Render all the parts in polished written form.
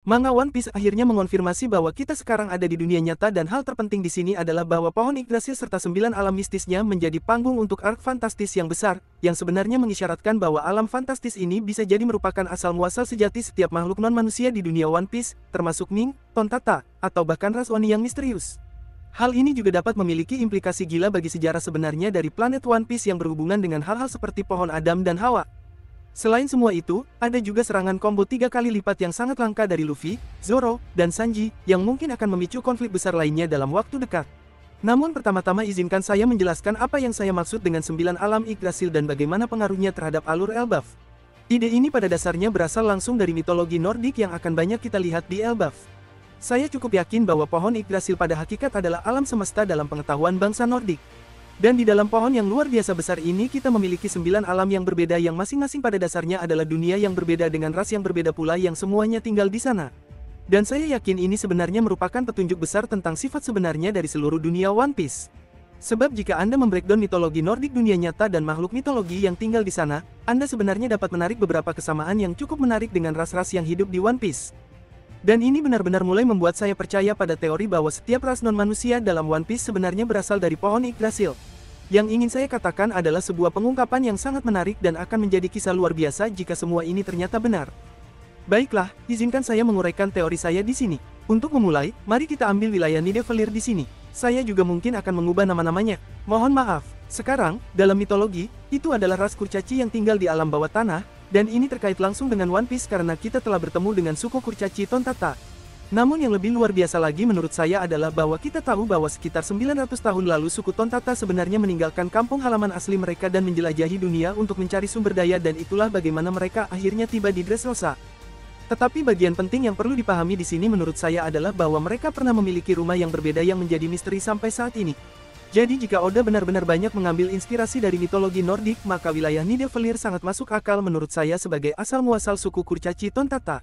Manga One Piece akhirnya mengonfirmasi bahwa kita sekarang ada di dunia nyata dan hal terpenting di sini adalah bahwa pohon Yggdrasil serta 9 alam mistisnya menjadi panggung untuk arc fantastis yang besar, yang sebenarnya mengisyaratkan bahwa alam fantastis ini bisa jadi merupakan asal-muasal sejati setiap makhluk non-manusia di dunia One Piece, termasuk Ming, Tontata, atau bahkan ras Oni yang misterius. Hal ini juga dapat memiliki implikasi gila bagi sejarah sebenarnya dari planet One Piece yang berhubungan dengan hal-hal seperti pohon Adam dan Hawa. Selain semua itu, ada juga serangan combo 3 kali lipat yang sangat langka dari Luffy, Zoro, dan Sanji, yang mungkin akan memicu konflik besar lainnya dalam waktu dekat. Namun pertama-tama izinkan saya menjelaskan apa yang saya maksud dengan 9 alam Yggdrasil dan bagaimana pengaruhnya terhadap alur Elbaf. Ide ini pada dasarnya berasal langsung dari mitologi Nordik yang akan banyak kita lihat di Elbaf. Saya cukup yakin bahwa pohon Yggdrasil pada hakikat adalah alam semesta dalam pengetahuan bangsa Nordik. Dan di dalam pohon yang luar biasa besar ini kita memiliki 9 alam yang berbeda yang masing-masing pada dasarnya adalah dunia yang berbeda dengan ras yang berbeda pula yang semuanya tinggal di sana. Dan saya yakin ini sebenarnya merupakan petunjuk besar tentang sifat sebenarnya dari seluruh dunia One Piece. Sebab jika Anda membreakdown mitologi Nordik dunia nyata dan makhluk mitologi yang tinggal di sana, Anda sebenarnya dapat menarik beberapa kesamaan yang cukup menarik dengan ras-ras yang hidup di One Piece. Dan ini benar-benar mulai membuat saya percaya pada teori bahwa setiap ras non-manusia dalam One Piece sebenarnya berasal dari pohon Yggdrasil. Yang ingin saya katakan adalah sebuah pengungkapan yang sangat menarik dan akan menjadi kisah luar biasa jika semua ini ternyata benar. Baiklah, izinkan saya menguraikan teori saya di sini. Untuk memulai, mari kita ambil wilayah Nidavellir di sini. Saya juga mungkin akan mengubah nama-namanya. Mohon maaf. Sekarang, dalam mitologi, itu adalah ras kurcaci yang tinggal di alam bawah tanah, dan ini terkait langsung dengan One Piece karena kita telah bertemu dengan suku kurcaci Tontata. Namun yang lebih luar biasa lagi menurut saya adalah bahwa kita tahu bahwa sekitar 900 tahun lalu suku Tontata sebenarnya meninggalkan kampung halaman asli mereka dan menjelajahi dunia untuk mencari sumber daya dan itulah bagaimana mereka akhirnya tiba di Dressrosa. Tetapi bagian penting yang perlu dipahami di sini menurut saya adalah bahwa mereka pernah memiliki rumah yang berbeda yang menjadi misteri sampai saat ini. Jadi jika Oda benar-benar banyak mengambil inspirasi dari mitologi Nordik, maka wilayah Nidavellir sangat masuk akal menurut saya sebagai asal-muasal suku kurcaci Tontata.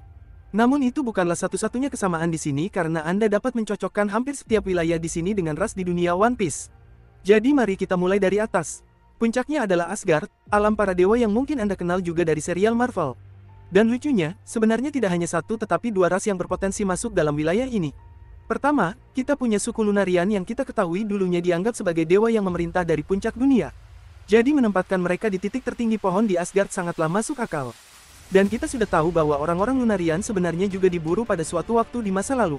Namun itu bukanlah satu-satunya kesamaan di sini karena Anda dapat mencocokkan hampir setiap wilayah di sini dengan ras di dunia One Piece. Jadi mari kita mulai dari atas. Puncaknya adalah Asgard, alam para dewa yang mungkin Anda kenal juga dari serial Marvel. Dan lucunya, sebenarnya tidak hanya satu tetapi dua ras yang berpotensi masuk dalam wilayah ini. Pertama, kita punya suku Lunarian yang kita ketahui dulunya dianggap sebagai dewa yang memerintah dari puncak dunia. Jadi menempatkan mereka di titik tertinggi pohon di Asgard sangatlah masuk akal. Dan kita sudah tahu bahwa orang-orang Lunarian sebenarnya juga diburu pada suatu waktu di masa lalu.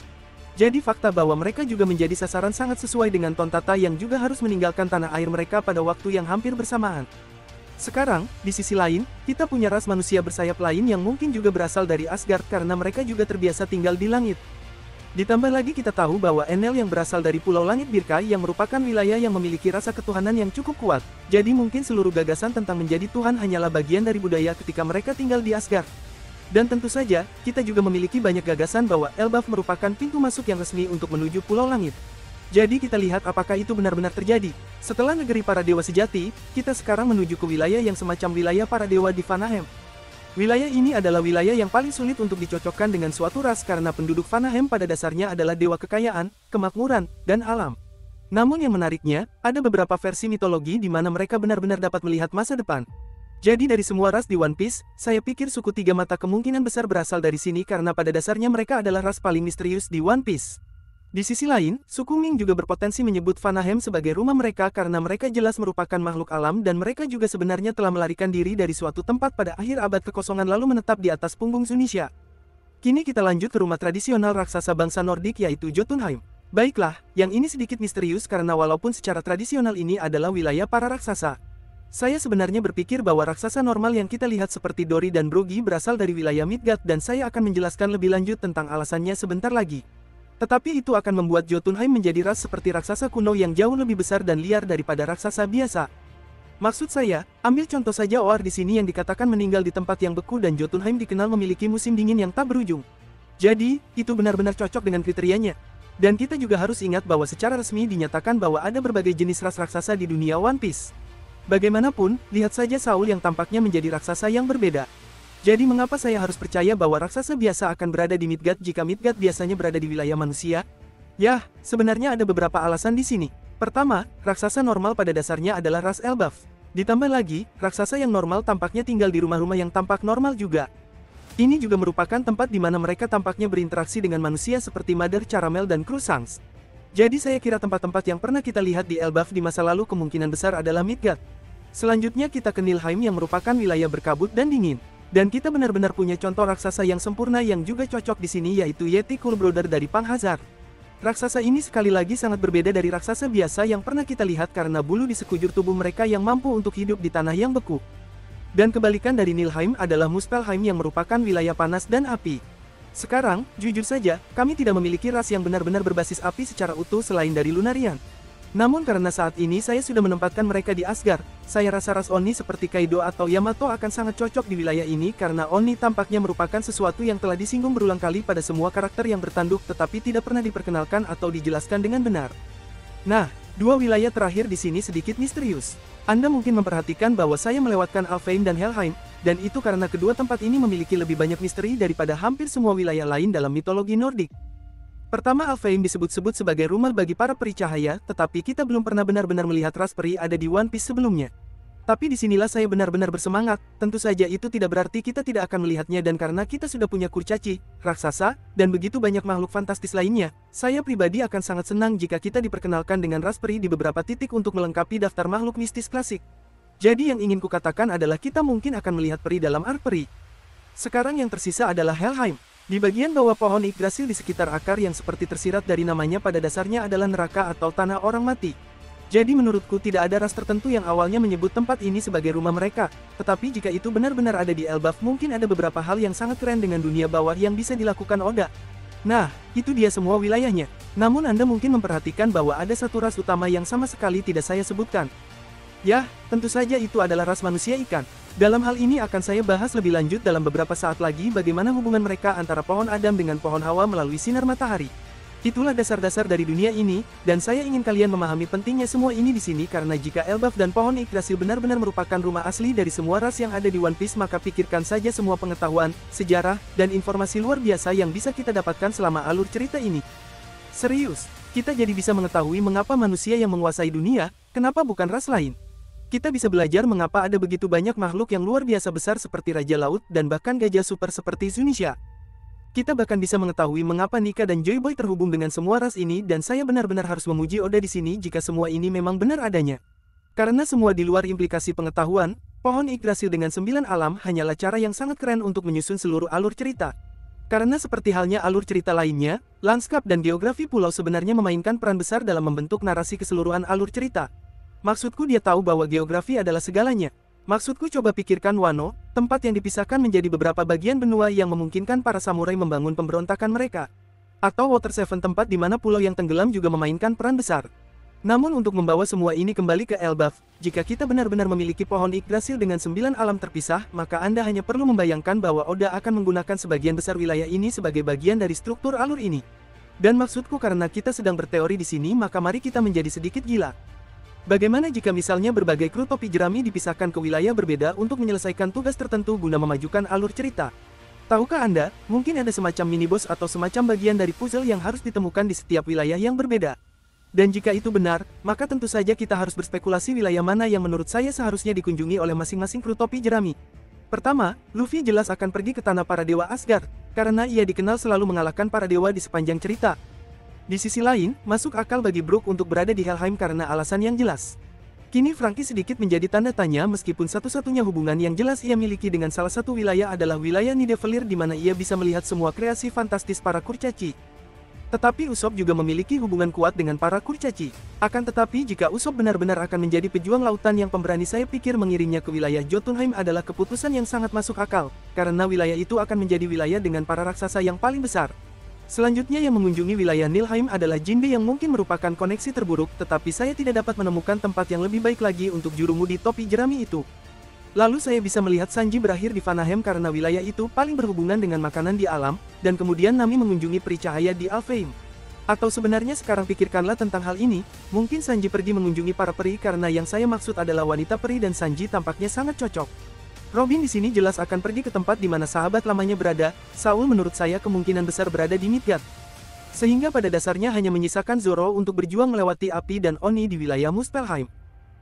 Jadi fakta bahwa mereka juga menjadi sasaran sangat sesuai dengan Tontata yang juga harus meninggalkan tanah air mereka pada waktu yang hampir bersamaan. Sekarang, di sisi lain, kita punya ras manusia bersayap lain yang mungkin juga berasal dari Asgard karena mereka juga terbiasa tinggal di langit. Ditambah lagi kita tahu bahwa Enel yang berasal dari Pulau Langit Birkai yang merupakan wilayah yang memiliki rasa ketuhanan yang cukup kuat. Jadi mungkin seluruh gagasan tentang menjadi Tuhan hanyalah bagian dari budaya ketika mereka tinggal di Asgard. Dan tentu saja, kita juga memiliki banyak gagasan bahwa Elbaf merupakan pintu masuk yang resmi untuk menuju Pulau Langit. Jadi kita lihat apakah itu benar-benar terjadi. Setelah negeri para dewa sejati, kita sekarang menuju ke wilayah yang semacam wilayah para dewa di Vanaheim. Wilayah ini adalah wilayah yang paling sulit untuk dicocokkan dengan suatu ras karena penduduk Vanaheim pada dasarnya adalah dewa kekayaan, kemakmuran, dan alam. Namun yang menariknya, ada beberapa versi mitologi di mana mereka benar-benar dapat melihat masa depan. Jadi dari semua ras di One Piece, saya pikir suku tiga mata kemungkinan besar berasal dari sini karena pada dasarnya mereka adalah ras paling misterius di One Piece. Di sisi lain, suku Ming juga berpotensi menyebut Vanaheim sebagai rumah mereka karena mereka jelas merupakan makhluk alam dan mereka juga sebenarnya telah melarikan diri dari suatu tempat pada akhir abad kekosongan lalu menetap di atas punggung Zunisha. Kini kita lanjut ke rumah tradisional raksasa bangsa Nordik yaitu Jotunheim. Baiklah, yang ini sedikit misterius karena walaupun secara tradisional ini adalah wilayah para raksasa. Saya sebenarnya berpikir bahwa raksasa normal yang kita lihat seperti Dori dan Brogy berasal dari wilayah Midgard dan saya akan menjelaskan lebih lanjut tentang alasannya sebentar lagi. Tetapi itu akan membuat Jotunheim menjadi ras seperti raksasa kuno yang jauh lebih besar dan liar daripada raksasa biasa. Maksud saya, ambil contoh saja Oar di sini yang dikatakan meninggal di tempat yang beku dan Jotunheim dikenal memiliki musim dingin yang tak berujung. Jadi, itu benar-benar cocok dengan kriterianya. Dan kita juga harus ingat bahwa secara resmi dinyatakan bahwa ada berbagai jenis ras raksasa di dunia One Piece. Bagaimanapun, lihat saja Saul yang tampaknya menjadi raksasa yang berbeda. Jadi mengapa saya harus percaya bahwa raksasa biasa akan berada di Midgard jika Midgard biasanya berada di wilayah manusia? Yah, sebenarnya ada beberapa alasan di sini. Pertama, raksasa normal pada dasarnya adalah ras Elbaf. Ditambah lagi, raksasa yang normal tampaknya tinggal di rumah-rumah yang tampak normal juga. Ini juga merupakan tempat di mana mereka tampaknya berinteraksi dengan manusia seperti Mother Caramel dan Cruisans. Jadi saya kira tempat-tempat yang pernah kita lihat di Elbaf di masa lalu kemungkinan besar adalah Midgard. Selanjutnya kita ke Nilfheim yang merupakan wilayah berkabut dan dingin. Dan kita benar-benar punya contoh raksasa yang sempurna yang juga cocok di sini yaitu Yeti Coolbrother dari Panghazard. Raksasa ini sekali lagi sangat berbeda dari raksasa biasa yang pernah kita lihat karena bulu di sekujur tubuh mereka yang mampu untuk hidup di tanah yang beku. Dan kebalikan dari Nilfheim adalah Muspelheim yang merupakan wilayah panas dan api. Sekarang, jujur saja, kami tidak memiliki ras yang benar-benar berbasis api secara utuh selain dari Lunarian. Namun karena saat ini saya sudah menempatkan mereka di Asgard, saya rasa ras Oni seperti Kaido atau Yamato akan sangat cocok di wilayah ini karena Oni tampaknya merupakan sesuatu yang telah disinggung berulang kali pada semua karakter yang bertanduk tetapi tidak pernah diperkenalkan atau dijelaskan dengan benar. Nah, dua wilayah terakhir di sini sedikit misterius. Anda mungkin memperhatikan bahwa saya melewatkan Alfheim dan Helheim, dan itu karena kedua tempat ini memiliki lebih banyak misteri daripada hampir semua wilayah lain dalam mitologi Nordik. Pertama, Alfheim disebut-sebut sebagai rumah bagi para peri cahaya, tetapi kita belum pernah benar-benar melihat ras peri ada di One Piece sebelumnya. Tapi disinilah saya benar-benar bersemangat, tentu saja itu tidak berarti kita tidak akan melihatnya dan karena kita sudah punya kurcaci, raksasa, dan begitu banyak makhluk fantastis lainnya, saya pribadi akan sangat senang jika kita diperkenalkan dengan ras peri di beberapa titik untuk melengkapi daftar makhluk mistis klasik. Jadi yang ingin kukatakan adalah kita mungkin akan melihat peri dalam arc peri. Sekarang yang tersisa adalah Helheim. Di bagian bawah pohon Yggdrasil di sekitar akar yang seperti tersirat dari namanya pada dasarnya adalah neraka atau tanah orang mati. Jadi menurutku tidak ada ras tertentu yang awalnya menyebut tempat ini sebagai rumah mereka, tetapi jika itu benar-benar ada di Elbaf mungkin ada beberapa hal yang sangat keren dengan dunia bawah yang bisa dilakukan Oda. Nah, itu dia semua wilayahnya. Namun Anda mungkin memperhatikan bahwa ada satu ras utama yang sama sekali tidak saya sebutkan. Yah, tentu saja itu adalah ras manusia ikan. Dalam hal ini akan saya bahas lebih lanjut dalam beberapa saat lagi bagaimana hubungan mereka antara pohon Adam dengan pohon Hawa melalui sinar matahari. Itulah dasar-dasar dari dunia ini, dan saya ingin kalian memahami pentingnya semua ini di sini karena jika Elbaf dan pohon Yggdrasil benar-benar merupakan rumah asli dari semua ras yang ada di One Piece maka pikirkan saja semua pengetahuan, sejarah, dan informasi luar biasa yang bisa kita dapatkan selama alur cerita ini. Serius, kita jadi bisa mengetahui mengapa manusia yang menguasai dunia, kenapa bukan ras lain. Kita bisa belajar mengapa ada begitu banyak makhluk yang luar biasa besar seperti Raja Laut dan bahkan gajah super seperti Zunisha. Kita bahkan bisa mengetahui mengapa Nika dan Joy Boy terhubung dengan semua ras ini dan saya benar-benar harus memuji Oda di sini jika semua ini memang benar adanya. Karena semua di luar implikasi pengetahuan, pohon Yggdrasil dengan 9 alam hanyalah cara yang sangat keren untuk menyusun seluruh alur cerita. Karena seperti halnya alur cerita lainnya, lanskap dan geografi pulau sebenarnya memainkan peran besar dalam membentuk narasi keseluruhan alur cerita. Maksudku dia tahu bahwa geografi adalah segalanya. Maksudku coba pikirkan Wano, tempat yang dipisahkan menjadi beberapa bagian benua yang memungkinkan para samurai membangun pemberontakan mereka. Atau Water Seven tempat di mana pulau yang tenggelam juga memainkan peran besar. Namun untuk membawa semua ini kembali ke Elbaf, jika kita benar-benar memiliki pohon Yggdrasil dengan 9 alam terpisah, maka Anda hanya perlu membayangkan bahwa Oda akan menggunakan sebagian besar wilayah ini sebagai bagian dari struktur alur ini. Dan maksudku karena kita sedang berteori di sini maka mari kita menjadi sedikit gila. Bagaimana jika misalnya berbagai kru topi jerami dipisahkan ke wilayah berbeda untuk menyelesaikan tugas tertentu guna memajukan alur cerita? Tahukah Anda, mungkin ada semacam mini-boss atau semacam bagian dari puzzle yang harus ditemukan di setiap wilayah yang berbeda. Dan jika itu benar, maka tentu saja kita harus berspekulasi wilayah mana yang menurut saya seharusnya dikunjungi oleh masing-masing kru topi jerami. Pertama, Luffy jelas akan pergi ke tanah para dewa Asgard, karena ia dikenal selalu mengalahkan para dewa di sepanjang cerita. Di sisi lain, masuk akal bagi Brook untuk berada di Helheim karena alasan yang jelas. Kini Franky sedikit menjadi tanda tanya meskipun satu-satunya hubungan yang jelas ia miliki dengan salah satu wilayah adalah wilayah Nidavellir di mana ia bisa melihat semua kreasi fantastis para kurcaci. Tetapi Usopp juga memiliki hubungan kuat dengan para kurcaci. Akan tetapi jika Usopp benar-benar akan menjadi pejuang lautan yang pemberani saya pikir mengirimnya ke wilayah Jotunheim adalah keputusan yang sangat masuk akal, karena wilayah itu akan menjadi wilayah dengan para raksasa yang paling besar. Selanjutnya yang mengunjungi wilayah Nilfheim adalah Jinbe yang mungkin merupakan koneksi terburuk tetapi saya tidak dapat menemukan tempat yang lebih baik lagi untuk jurumudi topi jerami itu. Lalu saya bisa melihat Sanji berakhir di Vanaheim karena wilayah itu paling berhubungan dengan makanan di alam, dan kemudian Nami mengunjungi peri cahaya di Alfheim. Atau sebenarnya sekarang pikirkanlah tentang hal ini, mungkin Sanji pergi mengunjungi para peri karena yang saya maksud adalah wanita peri dan Sanji tampaknya sangat cocok. Robin di sini jelas akan pergi ke tempat di mana sahabat lamanya berada, Saul menurut saya kemungkinan besar berada di Midgard. Sehingga pada dasarnya hanya menyisakan Zoro untuk berjuang melewati api dan Oni di wilayah Muspelheim.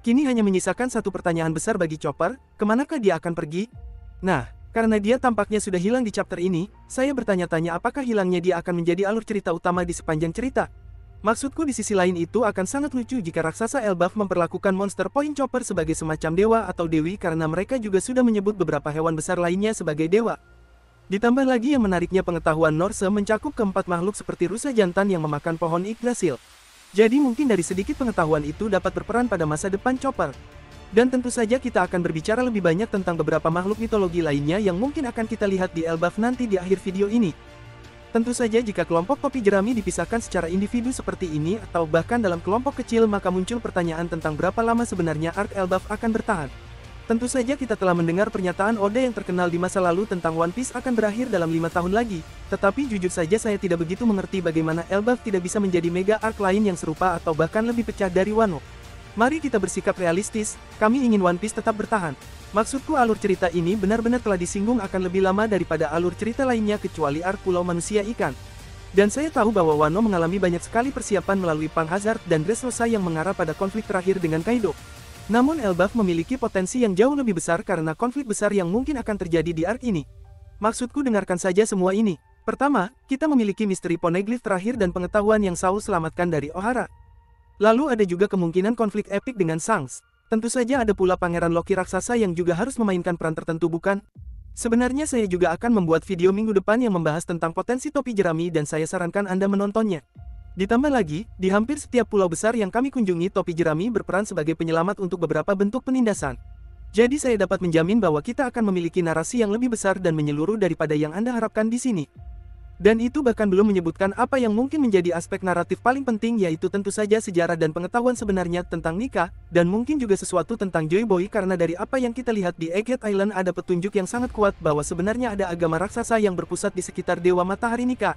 Kini hanya menyisakan satu pertanyaan besar bagi Chopper, kemanakah dia akan pergi? Nah, Karena dia tampaknya sudah hilang di chapter ini, saya bertanya-tanya apakah hilangnya dia akan menjadi alur cerita utama di sepanjang cerita. Maksudku di sisi lain itu akan sangat lucu jika raksasa Elbaf memperlakukan monster Point Chopper sebagai semacam dewa atau dewi karena mereka juga sudah menyebut beberapa hewan besar lainnya sebagai dewa. Ditambah lagi yang menariknya pengetahuan Norse mencakup keempat makhluk seperti rusa jantan yang memakan pohon Yggdrasil. Jadi mungkin dari sedikit pengetahuan itu dapat berperan pada masa depan Chopper. Dan tentu saja kita akan berbicara lebih banyak tentang beberapa makhluk mitologi lainnya yang mungkin akan kita lihat di Elbaf nanti di akhir video ini. Tentu saja jika kelompok topi jerami dipisahkan secara individu seperti ini atau bahkan dalam kelompok kecil maka muncul pertanyaan tentang berapa lama sebenarnya arc Elbaf akan bertahan. Tentu saja kita telah mendengar pernyataan Oda yang terkenal di masa lalu tentang One Piece akan berakhir dalam 5 tahun lagi, tetapi jujur saja saya tidak begitu mengerti bagaimana Elbaf tidak bisa menjadi mega arc lain yang serupa atau bahkan lebih pecah dari Wano. Mari kita bersikap realistis, kami ingin One Piece tetap bertahan. Maksudku alur cerita ini benar-benar telah disinggung akan lebih lama daripada alur cerita lainnya kecuali arc Pulau Manusia Ikan. Dan saya tahu bahwa Wano mengalami banyak sekali persiapan melalui Pang Hazard dan Dressrosa yang mengarah pada konflik terakhir dengan Kaido. Namun Elbaf memiliki potensi yang jauh lebih besar karena konflik besar yang mungkin akan terjadi di arc ini. Maksudku dengarkan saja semua ini. Pertama, kita memiliki misteri Poneglyph terakhir dan pengetahuan yang Saul selamatkan dari Ohara. Lalu ada juga kemungkinan konflik epik dengan Shanks. Tentu saja ada pula Pangeran Loki raksasa yang juga harus memainkan peran tertentu bukan? Sebenarnya saya juga akan membuat video minggu depan yang membahas tentang potensi topi jerami dan saya sarankan Anda menontonnya. Ditambah lagi, di hampir setiap pulau besar yang kami kunjungi topi jerami berperan sebagai penyelamat untuk beberapa bentuk penindasan. Jadi saya dapat menjamin bahwa kita akan memiliki narasi yang lebih besar dan menyeluruh daripada yang Anda harapkan di sini. Dan itu bahkan belum menyebutkan apa yang mungkin menjadi aspek naratif paling penting yaitu tentu saja sejarah dan pengetahuan sebenarnya tentang Nika, dan mungkin juga sesuatu tentang Joy Boy karena dari apa yang kita lihat di Egghead Island ada petunjuk yang sangat kuat bahwa sebenarnya ada agama raksasa yang berpusat di sekitar Dewa Matahari Nika.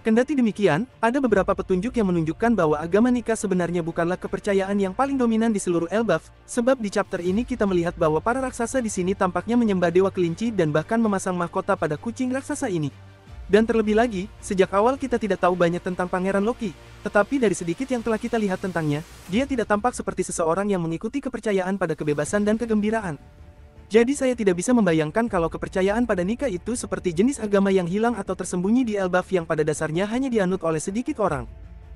Kendati demikian, ada beberapa petunjuk yang menunjukkan bahwa agama Nika sebenarnya bukanlah kepercayaan yang paling dominan di seluruh Elbaf, sebab di chapter ini kita melihat bahwa para raksasa di sini tampaknya menyembah Dewa Kelinci dan bahkan memasang mahkota pada kucing raksasa ini. Dan terlebih lagi, sejak awal kita tidak tahu banyak tentang Pangeran Loki, tetapi dari sedikit yang telah kita lihat tentangnya, dia tidak tampak seperti seseorang yang mengikuti kepercayaan pada kebebasan dan kegembiraan. Jadi saya tidak bisa membayangkan kalau kepercayaan pada Nika itu seperti jenis agama yang hilang atau tersembunyi di Elbaf yang pada dasarnya hanya dianut oleh sedikit orang.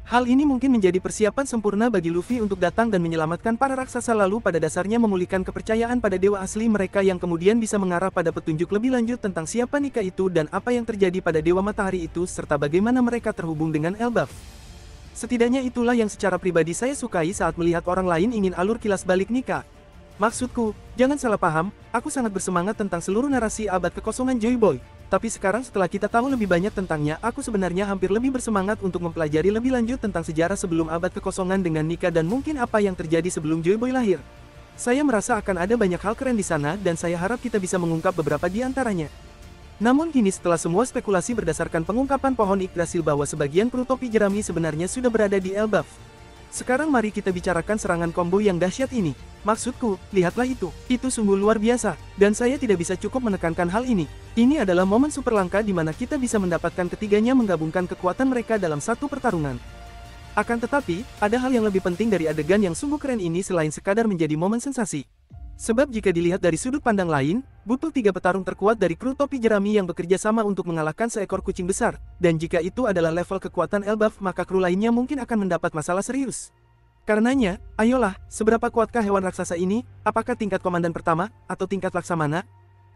Hal ini mungkin menjadi persiapan sempurna bagi Luffy untuk datang dan menyelamatkan para raksasa lalu pada dasarnya memulihkan kepercayaan pada dewa asli mereka yang kemudian bisa mengarah pada petunjuk lebih lanjut tentang siapa Nika itu dan apa yang terjadi pada Dewa Matahari itu serta bagaimana mereka terhubung dengan Elbaf. Setidaknya itulah yang secara pribadi saya sukai saat melihat orang lain ingin alur kilas balik Nika. Maksudku, jangan salah paham, aku sangat bersemangat tentang seluruh narasi abad kekosongan Joy Boy. Tapi sekarang setelah kita tahu lebih banyak tentangnya, aku sebenarnya hampir lebih bersemangat untuk mempelajari lebih lanjut tentang sejarah sebelum abad kekosongan dengan Nika dan mungkin apa yang terjadi sebelum Joy Boy lahir. Saya merasa akan ada banyak hal keren di sana dan saya harap kita bisa mengungkap beberapa di antaranya. Namun kini setelah semua spekulasi berdasarkan pengungkapan pohon Yggdrasil bahwa sebagian kru topi jerami sebenarnya sudah berada di Elbaf. Sekarang mari kita bicarakan serangan combo yang dahsyat ini. Maksudku, lihatlah itu. Itu sungguh luar biasa, dan saya tidak bisa cukup menekankan hal ini. Ini adalah momen super langka di mana kita bisa mendapatkan ketiganya menggabungkan kekuatan mereka dalam satu pertarungan. Akan tetapi, ada hal yang lebih penting dari adegan yang sungguh keren ini selain sekadar menjadi momen sensasi. Sebab jika dilihat dari sudut pandang lain, butuh 3 petarung terkuat dari kru topi jerami yang bekerja sama untuk mengalahkan seekor kucing besar, dan jika itu adalah level kekuatan Elbaf maka kru lainnya mungkin akan mendapat masalah serius. Karenanya, ayolah, seberapa kuatkah hewan raksasa ini? Apakah tingkat komandan pertama, atau tingkat laksamana?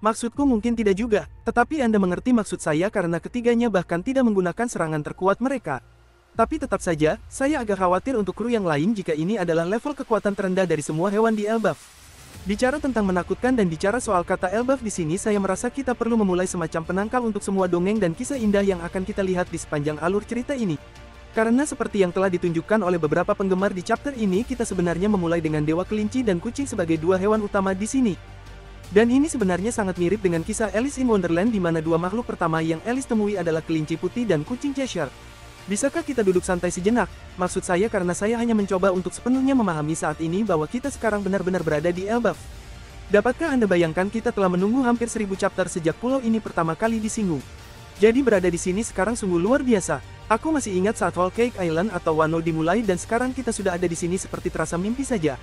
Maksudku mungkin tidak juga, tetapi Anda mengerti maksud saya karena ketiganya bahkan tidak menggunakan serangan terkuat mereka. Tapi tetap saja, saya agak khawatir untuk kru yang lain jika ini adalah level kekuatan terendah dari semua hewan di Elbaf. Bicara tentang menakutkan dan bicara soal kata Elbaf di sini saya merasa kita perlu memulai semacam penangkal untuk semua dongeng dan kisah indah yang akan kita lihat di sepanjang alur cerita ini. Karena seperti yang telah ditunjukkan oleh beberapa penggemar di chapter ini kita sebenarnya memulai dengan Dewa Kelinci dan Kucing sebagai 2 hewan utama di sini. Dan ini sebenarnya sangat mirip dengan kisah Alice in Wonderland di mana 2 makhluk pertama yang Alice temui adalah kelinci putih dan kucing Cheshire. Bisakah kita duduk santai sejenak? Maksud saya karena saya hanya mencoba untuk sepenuhnya memahami saat ini bahwa kita sekarang benar-benar berada di Elbaf. Dapatkah Anda bayangkan kita telah menunggu hampir 1000 chapter sejak pulau ini pertama kali disinggung. Jadi berada di sini sekarang sungguh luar biasa. Aku masih ingat saat Whole Cake Island atau Wano dimulai dan sekarang kita sudah ada di sini seperti terasa mimpi saja.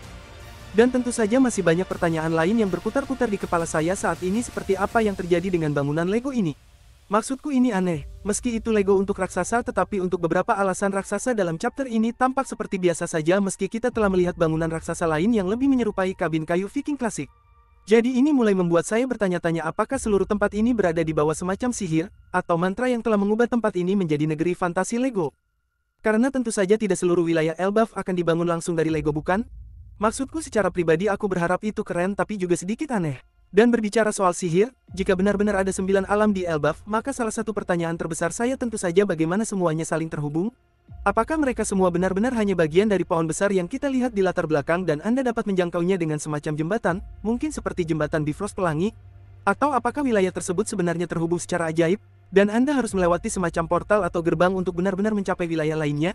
Dan tentu saja masih banyak pertanyaan lain yang berputar-putar di kepala saya saat ini seperti apa yang terjadi dengan bangunan Lego ini. Maksudku ini aneh, meski itu Lego untuk raksasa tetapi untuk beberapa alasan raksasa dalam chapter ini tampak seperti biasa saja meski kita telah melihat bangunan raksasa lain yang lebih menyerupai kabin kayu Viking klasik. Jadi ini mulai membuat saya bertanya-tanya apakah seluruh tempat ini berada di bawah semacam sihir, atau mantra yang telah mengubah tempat ini menjadi negeri fantasi Lego. Karena tentu saja tidak seluruh wilayah Elbaf akan dibangun langsung dari Lego bukan? Maksudku secara pribadi aku berharap itu keren tapi juga sedikit aneh. Dan berbicara soal sihir, jika benar-benar ada 9 alam di Elbaf, maka salah satu pertanyaan terbesar saya tentu saja bagaimana semuanya saling terhubung? Apakah mereka semua benar-benar hanya bagian dari pohon besar yang kita lihat di latar belakang dan Anda dapat menjangkaunya dengan semacam jembatan, mungkin seperti jembatan Bifrost Pelangi? Atau apakah wilayah tersebut sebenarnya terhubung secara ajaib, dan Anda harus melewati semacam portal atau gerbang untuk benar-benar mencapai wilayah lainnya?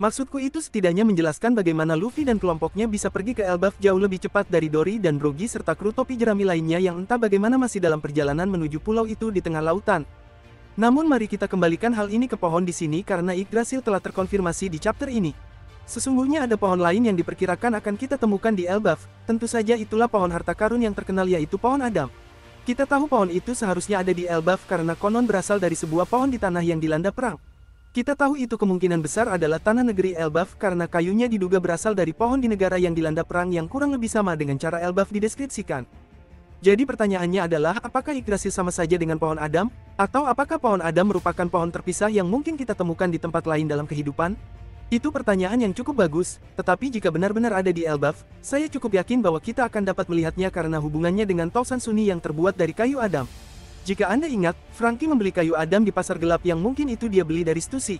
Maksudku itu setidaknya menjelaskan bagaimana Luffy dan kelompoknya bisa pergi ke Elbaf jauh lebih cepat dari Dory dan Brogy serta kru topi jerami lainnya yang entah bagaimana masih dalam perjalanan menuju pulau itu di tengah lautan. Namun mari kita kembalikan hal ini ke pohon di sini karena Yggdrasil telah terkonfirmasi di chapter ini. Sesungguhnya ada pohon lain yang diperkirakan akan kita temukan di Elbaf, tentu saja itulah pohon harta karun yang terkenal yaitu pohon Adam. Kita tahu pohon itu seharusnya ada di Elbaf karena konon berasal dari sebuah pohon di tanah yang dilanda perang. Kita tahu itu kemungkinan besar adalah tanah negeri Elbaf karena kayunya diduga berasal dari pohon di negara yang dilanda perang yang kurang lebih sama dengan cara Elbaf dideskripsikan. Jadi pertanyaannya adalah apakah Yggdrasil sama saja dengan pohon Adam? Atau apakah pohon Adam merupakan pohon terpisah yang mungkin kita temukan di tempat lain dalam kehidupan? Itu pertanyaan yang cukup bagus, tetapi jika benar-benar ada di Elbaf, saya cukup yakin bahwa kita akan dapat melihatnya karena hubungannya dengan Tol Sansuni yang terbuat dari kayu Adam. Jika Anda ingat, Franky membeli kayu Adam di pasar gelap yang mungkin itu dia beli dari Stussy.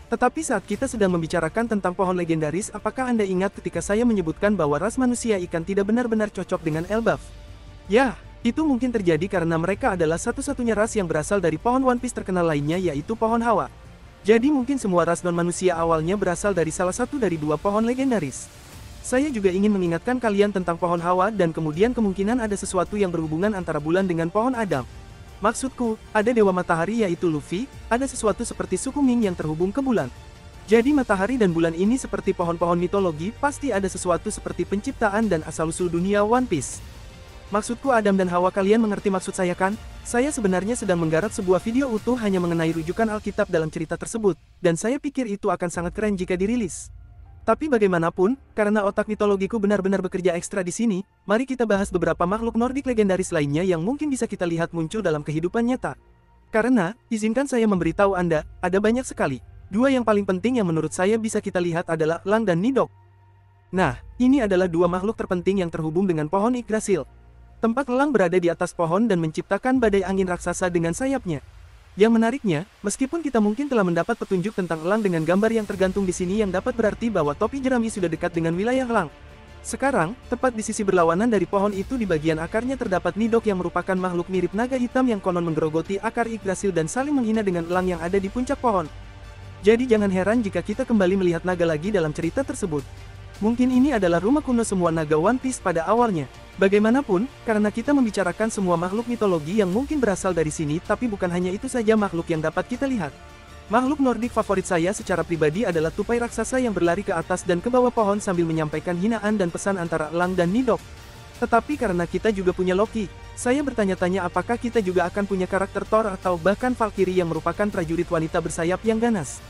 Tetapi saat kita sedang membicarakan tentang pohon legendaris, apakah Anda ingat ketika saya menyebutkan bahwa ras manusia ikan tidak benar-benar cocok dengan Elbaf? Ya, itu mungkin terjadi karena mereka adalah satu-satunya ras yang berasal dari pohon One Piece terkenal lainnya yaitu pohon Hawa. Jadi mungkin semua ras non-manusia awalnya berasal dari salah satu dari dua pohon legendaris. Saya juga ingin mengingatkan kalian tentang pohon Hawa dan kemudian kemungkinan ada sesuatu yang berhubungan antara bulan dengan pohon Adam. Maksudku, ada dewa matahari yaitu Luffy, ada sesuatu seperti suku Ming yang terhubung ke bulan. Jadi matahari dan bulan ini seperti pohon-pohon mitologi, pasti ada sesuatu seperti penciptaan dan asal-usul dunia One Piece. Maksudku Adam dan Hawa kalian mengerti maksud saya kan? Saya sebenarnya sedang menggarap sebuah video utuh hanya mengenai rujukan Alkitab dalam cerita tersebut, dan saya pikir itu akan sangat keren jika dirilis. Tapi bagaimanapun, karena otak mitologiku benar-benar bekerja ekstra di sini, mari kita bahas beberapa makhluk Nordik legendaris lainnya yang mungkin bisa kita lihat muncul dalam kehidupan nyata. Karena, izinkan saya memberitahu Anda, ada banyak sekali. Dua yang paling penting yang menurut saya bisa kita lihat adalah Elang dan Nidok. Nah, ini adalah dua makhluk terpenting yang terhubung dengan pohon Yggdrasil. Tempat elang berada di atas pohon dan menciptakan badai angin raksasa dengan sayapnya. Yang menariknya, meskipun kita mungkin telah mendapat petunjuk tentang elang dengan gambar yang tergantung di sini yang dapat berarti bahwa topi jerami sudah dekat dengan wilayah elang. Sekarang, tepat di sisi berlawanan dari pohon itu di bagian akarnya terdapat Nidok yang merupakan makhluk mirip naga hitam yang konon menggerogoti akar Yggdrasil dan saling menghina dengan elang yang ada di puncak pohon. Jadi jangan heran jika kita kembali melihat naga lagi dalam cerita tersebut. Mungkin ini adalah rumah kuno semua naga One Piece pada awalnya. Bagaimanapun, karena kita membicarakan semua makhluk mitologi yang mungkin berasal dari sini, tapi bukan hanya itu saja makhluk yang dapat kita lihat. Makhluk Nordik favorit saya secara pribadi adalah tupai raksasa yang berlari ke atas dan ke bawah pohon sambil menyampaikan hinaan dan pesan antara elang dan Nidok. Tetapi karena kita juga punya Loki, saya bertanya-tanya apakah kita juga akan punya karakter Thor atau bahkan Valkyrie yang merupakan prajurit wanita bersayap yang ganas.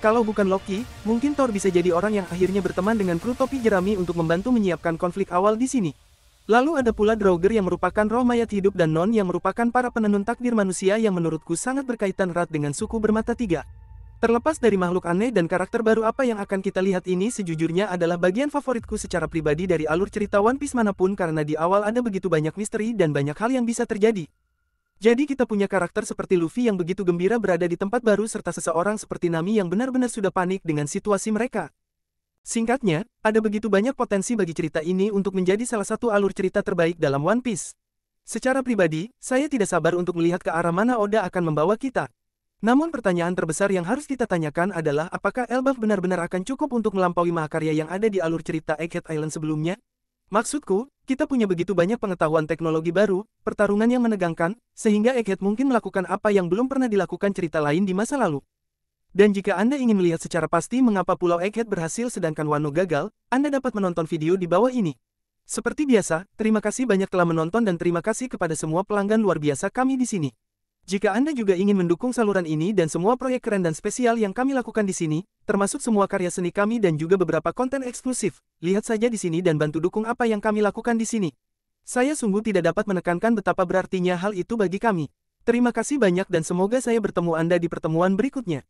Kalau bukan Loki, mungkin Thor bisa jadi orang yang akhirnya berteman dengan kru topi jerami untuk membantu menyiapkan konflik awal di sini. Lalu ada pula Draugr yang merupakan roh mayat hidup dan Non yang merupakan para penenun takdir manusia yang menurutku sangat berkaitan erat dengan suku bermata tiga. Terlepas dari makhluk aneh dan karakter baru apa yang akan kita lihat ini sejujurnya adalah bagian favoritku secara pribadi dari alur cerita One Piece manapun karena di awal ada begitu banyak misteri dan banyak hal yang bisa terjadi. Jadi kita punya karakter seperti Luffy yang begitu gembira berada di tempat baru serta seseorang seperti Nami yang benar-benar sudah panik dengan situasi mereka. Singkatnya, ada begitu banyak potensi bagi cerita ini untuk menjadi salah satu alur cerita terbaik dalam One Piece. Secara pribadi, saya tidak sabar untuk melihat ke arah mana Oda akan membawa kita. Namun pertanyaan terbesar yang harus kita tanyakan adalah apakah Elbaf benar-benar akan cukup untuk melampaui mahakarya yang ada di alur cerita Egghead Island sebelumnya? Maksudku, kita punya begitu banyak pengetahuan teknologi baru, pertarungan yang menegangkan, sehingga Egghead mungkin melakukan apa yang belum pernah dilakukan cerita lain di masa lalu. Dan jika Anda ingin melihat secara pasti mengapa Pulau Egghead berhasil sedangkan Wano gagal, Anda dapat menonton video di bawah ini. Seperti biasa, terima kasih banyak telah menonton dan terima kasih kepada semua pelanggan luar biasa kami di sini. Jika Anda juga ingin mendukung saluran ini dan semua proyek keren dan spesial yang kami lakukan di sini, termasuk semua karya seni kami dan juga beberapa konten eksklusif, lihat saja di sini dan bantu dukung apa yang kami lakukan di sini. Saya sungguh tidak dapat menekankan betapa berartinya hal itu bagi kami. Terima kasih banyak dan semoga saya bertemu Anda di pertemuan berikutnya.